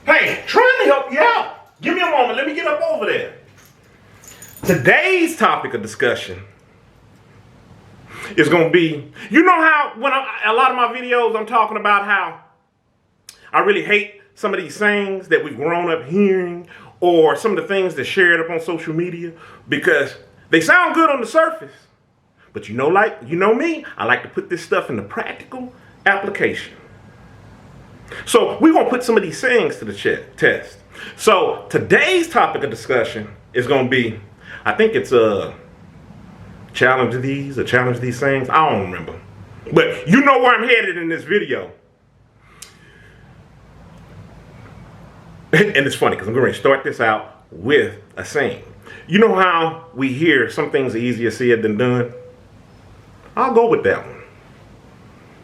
Hey, trying to help you out. Give me a moment. Let me get up over there. Today's topic of discussion is going to be, you know how when a lot of my videos I'm talking about how I really hate some of these sayings that we've grown up hearing, or some of the things that shared up on social media, because they sound good on the surface. But you know me, I like to put this stuff into practical application. So we're going to put some of these sayings to the test. So today's topic of discussion is going to be, I think it's challenge these sayings. I don't remember. But you know where I'm headed in this video. And it's funny because I'm going to start this out with a saying. You know how we hear some things are easier said than done? I'll go with that one.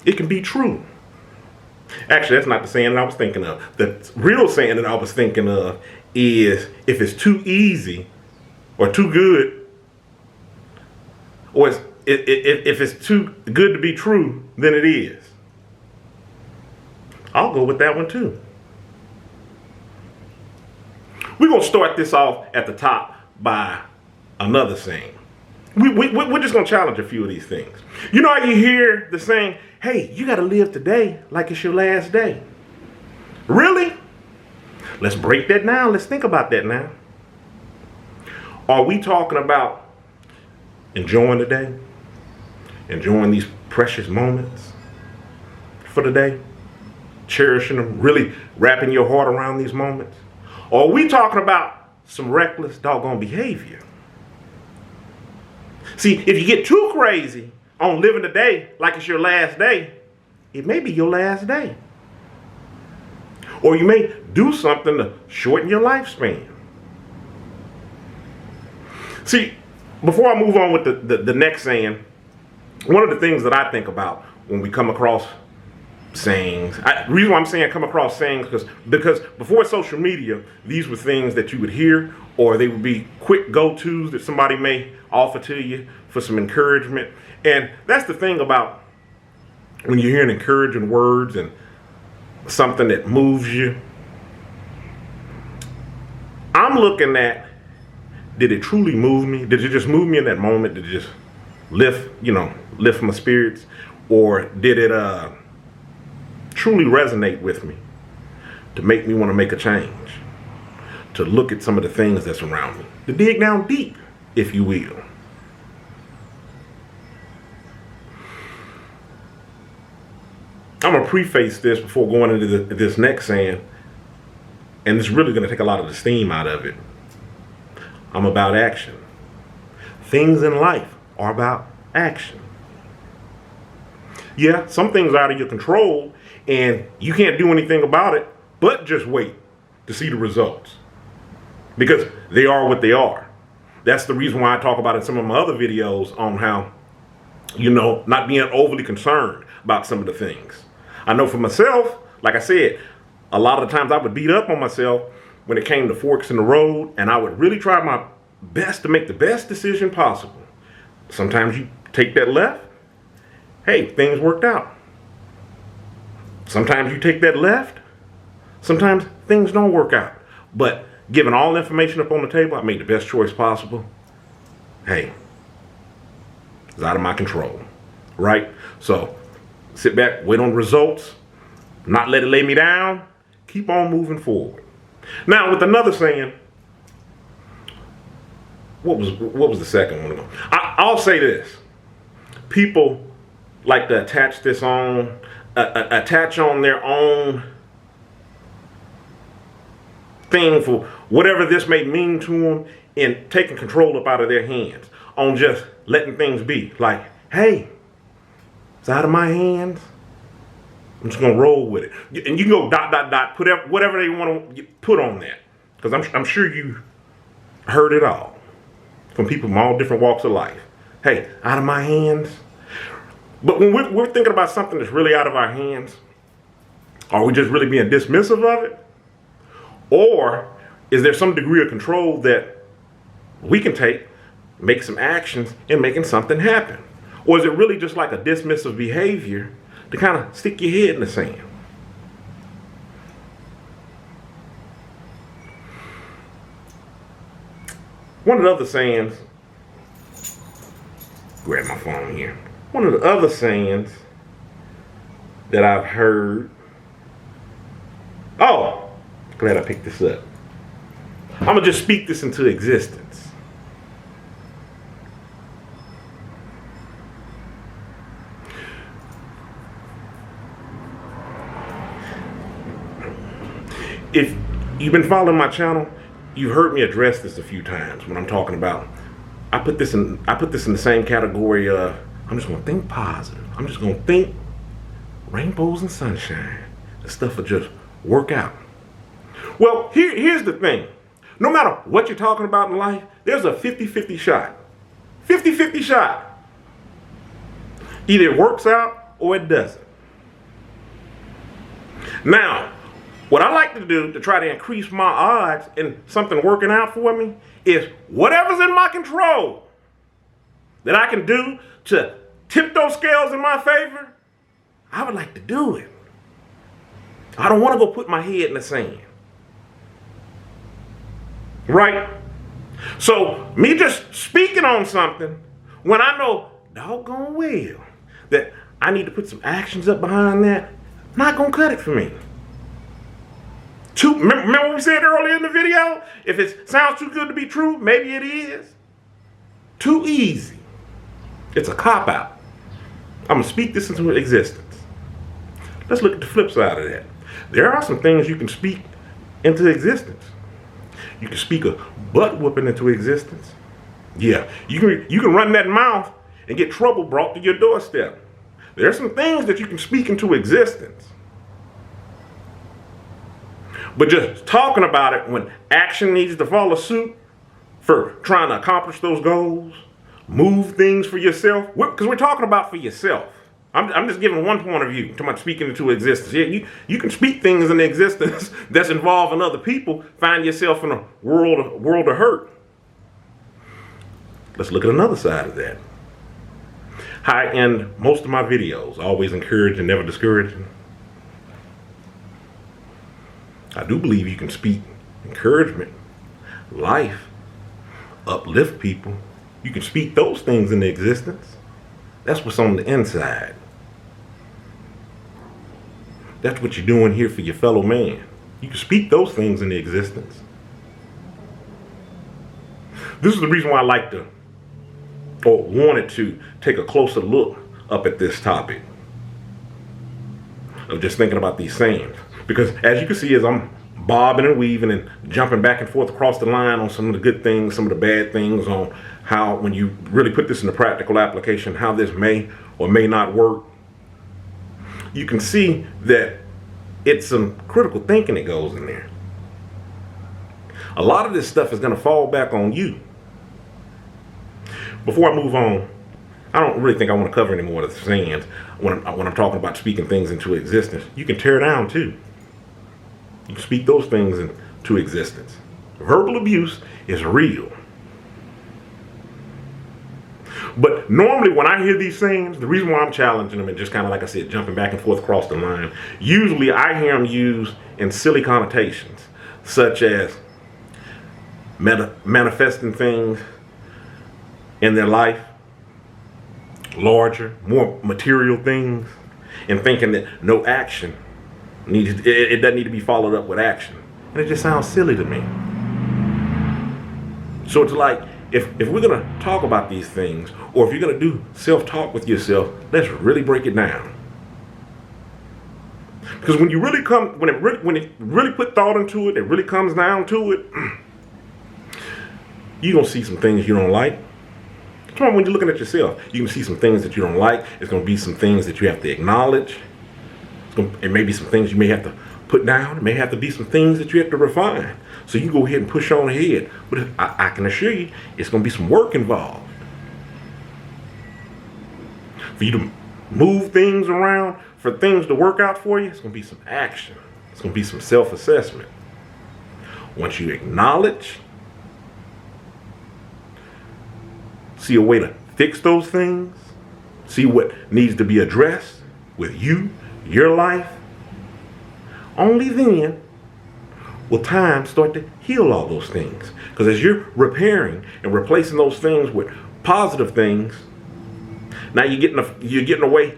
It can be true. Actually, that's not the saying that I was thinking of. The real saying that I was thinking of is, if it's too easy or too good, or if it's too good to be true, then it is. I'll go with that one too. We're going to start this off at the top by another saying. We're just going to challenge a few of these things. You know how you hear the saying, hey, you got to live today like it's your last day. Really? Let's break that down. Let's think about that now. Are we talking about enjoying the day? Enjoying these precious moments for the day? Cherishing them? Really wrapping your heart around these moments? Or are we talking about some reckless, doggone behavior? See, if you get too crazy on living the day like it's your last day, it may be your last day. Or you may do something to shorten your lifespan. See, before I move on with the next saying, one of the things that I think about when we come across sayings, the reason why I'm saying come across sayings, because before social media, these were things that you would hear, or they would be quick go-tos that somebody may offer to you for some encouragement. And that's the thing about when you're hearing encouraging words and something that moves you. I'm looking at, did it truly move me? Did it just move me in that moment? Did it just lift my spirits? Or did it truly resonate with me to make me want to make a change? To look at some of the things that's around me, to dig down deep, if you will. I'm going to preface this before going into this next saying, and it's really going to take a lot of the steam out of it. I'm about action. Things in life are about action. Yeah, some things are out of your control, and you can't do anything about it, but just wait to see the results. Because they are what they are. That's the reason why I talk about in some of my other videos on how, not being overly concerned about some of the things. I know for myself, like I said, a lot of the times I would beat up on myself when it came to forks in the road, and I would really try my best to make the best decision possible. Sometimes you take that left, hey, things worked out. Sometimes you take that left, sometimes things don't work out. But given all the information up on the table, I made the best choice possible. Hey, it's out of my control, right? So sit back, wait on results, not let it lay me down, keep on moving forward. Now with another saying, what was the second one? I'll say this. People like to attach on their own thing for whatever this may mean to them, and taking control up out of their hands, on just letting things be. Like, hey, it's out of my hands. I'm just gonna roll with it. And you can go ... put whatever they want to put on that, because I'm sure you heard it all from people from all different walks of life. Hey, out of my hands. But when we're thinking about something that's really out of our hands, are we just really being dismissive of it? Or is there some degree of control that we can take, make some actions, and making something happen? Or is it really just like a dismissive behavior to kind of stick your head in the sand? One of the other sayings, grab my phone here. One of the other sayings that I've heard, oh, glad I picked this up. I'm going to just speak this into existence. If you've been following my channel, you've heard me address this a few times when I'm talking about, I put this in the same category of, I'm just going to think positive. I'm just going to think rainbows and sunshine. The stuff will just work out. Well, here's the thing. No matter what you're talking about in life, there's a 50-50 shot. 50-50 shot. Either it works out or it doesn't. Now, what I like to do to try to increase my odds in something working out for me is whatever's in my control that I can do to tip those scales in my favor, I would like to do it. I don't want to go put my head in the sand. Right? So, me just speaking on something when I know doggone well that I need to put some actions up behind that, not going to cut it for me. Remember what we said earlier in the video? If it sounds too good to be true, maybe it is. Too easy. It's a cop-out. I'm going to speak this into existence. Let's look at the flip side of that. There are some things you can speak into existence. You can speak a butt whooping into existence. Yeah, you can run that mouth and get trouble brought to your doorstep. There are some things that you can speak into existence. But just talking about it when action needs to follow suit for trying to accomplish those goals, move things for yourself, because we're talking about for yourself. I'm just giving one point of view, talking about speaking into existence. Yeah, you can speak things into existence that's involving other people, find yourself in a world of hurt. Let's look at another side of that. How I end most of my videos, always encouraging, never discouraging. I do believe you can speak encouragement, life, uplift people. You can speak those things into existence. That's what's on the inside. That's what you're doing here for your fellow man. You can speak those things into existence. This is the reason why I like to, or wanted to, take a closer look up at this topic of just thinking about these sayings. Because as you can see, as I'm bobbing and weaving and jumping back and forth across the line on some of the good things, some of the bad things, on how when you really put this into practical application, how this may or may not work, you can see that it's some critical thinking that goes in there. A lot of this stuff is going to fall back on you. Before I move on, I don't really think I want to cover any more of the sayings when I'm talking about speaking things into existence. You can tear down too. You can speak those things into existence. Verbal abuse is real. But normally when I hear these sayings, the reason why I'm challenging them and just kind of, like I said, jumping back and forth across the line, usually I hear them used in silly connotations, such as manifesting things in their life, larger, more material things, and thinking that no action it doesn't need to be followed up with action. And it just sounds silly to me. So it's like, if we're going to talk about these things, or if you're going to do self-talk with yourself, let's really break it down. Because when you really when it really put thought into it, it really comes down to it, you're going to see some things you don't like. When you're looking at yourself, you can see some things that you don't like. It's going to be some things that you have to acknowledge. It may be some things you may have to put down. It may have to be some things that you have to refine. So you go ahead and push on ahead. But I can assure you, it's going to be some work involved. For you to move things around, for things to work out for you, it's going to be some action. It's going to be some self-assessment. Once you acknowledge, see a way to fix those things, see what needs to be addressed with you, your life, only then will time start to heal all those things. Because as you're repairing and replacing those things with positive things, now you're getting away.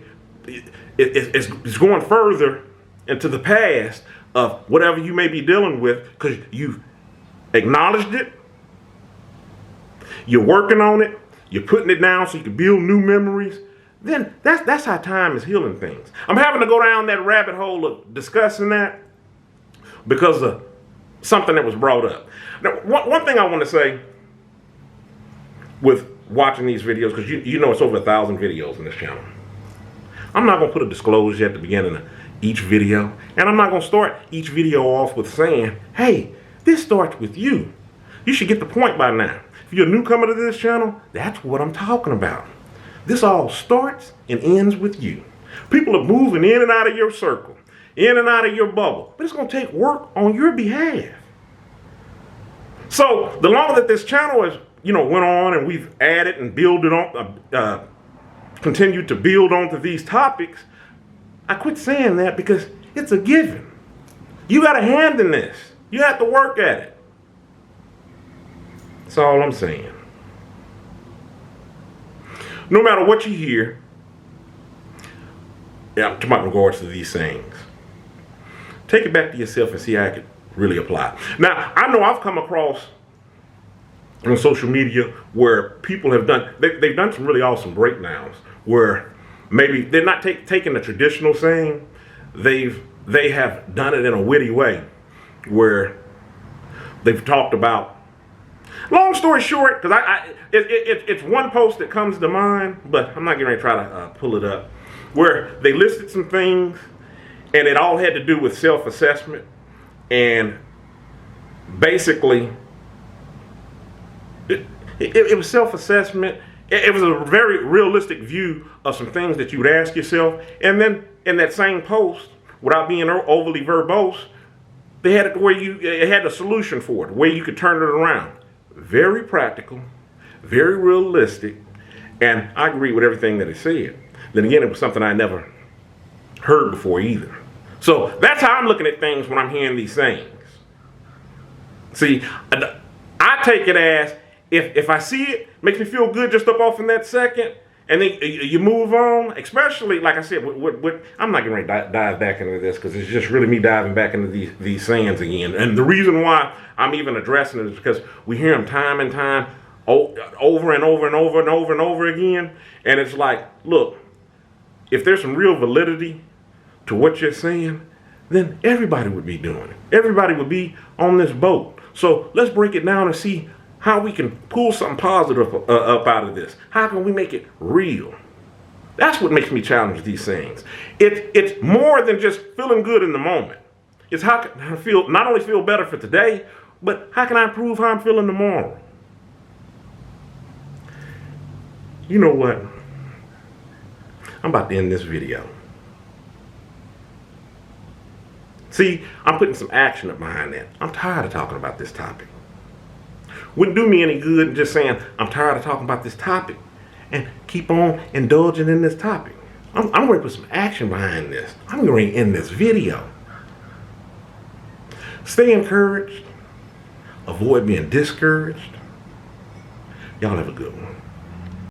It's going further into the past of whatever you may be dealing with, because you've acknowledged it, you're working on it, you're putting it down so you can build new memories. Then that's how time is healing things. I'm having to go down that rabbit hole of discussing that because of something that was brought up. Now, one thing I want to say with watching these videos, because you know it's over 1,000 videos in this channel. I'm not going to put a disclosure at the beginning of each video, and I'm not going to start each video off with saying, hey, this starts with you. You should get the point by now. If you're a newcomer to this channel, that's what I'm talking about. This all starts and ends with you. People are moving in and out of your circle, in and out of your bubble, but it's going to take work on your behalf. So the longer that this channel has, went on and we've added and builded on, continued to build onto these topics, I quit saying that because it's a given. You got a hand in this. You have to work at it. That's all I'm saying. No matter what you hear, I'm talking about in regards to these things, take it back to yourself and see how it could really apply. Now, I know I've come across on social media where people have they've done some really awesome breakdowns where maybe they're not taking the traditional saying, they have done it in a witty way where they've talked about. Long story short, because it's one post that comes to mind, but I'm not going to try to pull it up, where they listed some things, and it all had to do with self-assessment, and basically, it was self-assessment. It was a very realistic view of some things that you would ask yourself, and then in that same post, without being overly verbose, they had it where it had a solution for it, where you could turn it around. Very practical, very realistic, and I agree with everything that it said. Then again, it was something I never heard before either. So that's how I'm looking at things when I'm hearing these things. See, I take it as if I see it, makes me feel good just up off in that second, and then you move on, especially, like I said, I'm not going to dive back into this because it's just really me diving back into these sayings again. And the reason why I'm even addressing it is because we hear them time and time, over and over and over and over and over again. And it's like, look, if there's some real validity to what you're saying, then everybody would be doing it. Everybody would be on this boat. So let's break it down and see how we can pull something positive up out of this. How can we make it real? That's what makes me challenge these things. It's more than just feeling good in the moment. It's how can I not only feel better for today, but how can I improve how I'm feeling tomorrow? You know what? I'm about to end this video. See, I'm putting some action up behind that. I'm tired of talking about this topic. Wouldn't do me any good just saying, I'm tired of talking about this topic and keep on indulging in this topic. I'm going to put some action behind this. I'm going to end this video. Stay encouraged. Avoid being discouraged. Y'all have a good one.